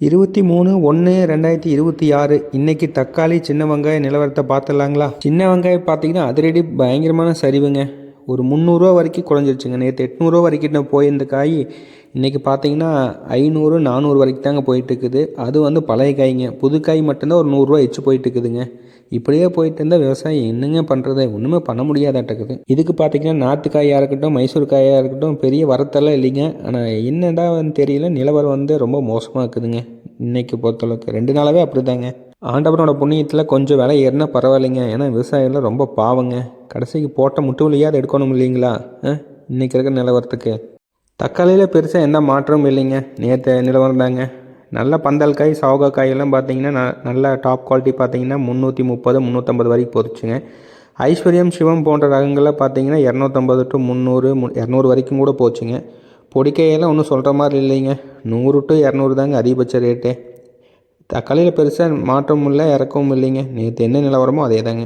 23/1/2026 இன்றைக்கி தக்காளி சின்ன வெங்காய நிலவரத்தை பார்த்துடலாங்களா? சின்ன வெங்காயம் பார்த்தீங்கன்னா அதிரடி பயங்கரமான சரிவுங்க. ஒரு 300 வரைக்கும் குறைஞ்சிருச்சுங்க. நேற்று 800 வரைக்கும் போயிருந்த காய் இன்றைக்கி பார்த்தீங்கன்னா 500 400 வரைக்கும் தாங்க போயிட்டுருக்குது. அது பழைய காய்ங்க. புது காய் மட்டும்தான் ஒரு 100 எச்சு போயிட்டுருக்குதுங்க. இப்படியே போயிட்டு இருந்தால் விவசாயம் என்னங்க பண்ணுறது? ஒன்றுமே பண்ண முடியாதாட்டக்குது. இதுக்கு பார்த்தீங்கன்னா நாட்டுக்காயாக இருக்கட்டும், மைசூர் காயாக இருக்கட்டும், பெரிய வரத்தெல்லாம் இல்லைங்க. ஆனால் என்னடான்னு தெரியல, நிலவரம் ரொம்ப மோசமாக இருக்குதுங்க. இன்றைக்கி பொறுத்தளவுக்கு 2 நாளாகவே அப்படி தாங்க. ஆண்டவனோட புண்ணியத்தில் கொஞ்சம் விலை ஏறினா பரவாயில்லைங்க. ஏன்னா விவசாயம்லாம் ரொம்ப பாவங்க. கடைசிக்கு போட்ட முட்டு வழியாவது எடுக்கணும் இல்லைங்களா? இன்றைக்கி இருக்கிற நிலவரத்துக்கு தக்காளியில் பெருசாக எந்த மாற்றமும் இல்லைங்க. நேற்று நிலவரம் தாங்க. நல்ல பந்தல் காய், சவுகா காயெல்லாம் பார்த்தீங்கன்னா நல்ல டாப் குவாலிட்டி பார்த்தீங்கன்னா 330 350 வரைக்கும் போச்சுங்க. ஐஸ்வர்யம், சிவம் போன்ற ரகங்கள்லாம் பார்த்தீங்கன்னா 250 to 300 200 வரைக்கும் கூட போச்சுங்க. பொடிக்காயெல்லாம் ஒன்றும் சொல்கிற மாதிரி இல்லைங்க. 100 to 200 தாங்க அதிகபட்ச ரேட்டு. தக்காளியில் பெருசாக மாற்றமும் இல்லை, இறக்கவும் இல்லைங்க. நேற்று என்ன நிலவரமோ அதே தாங்க.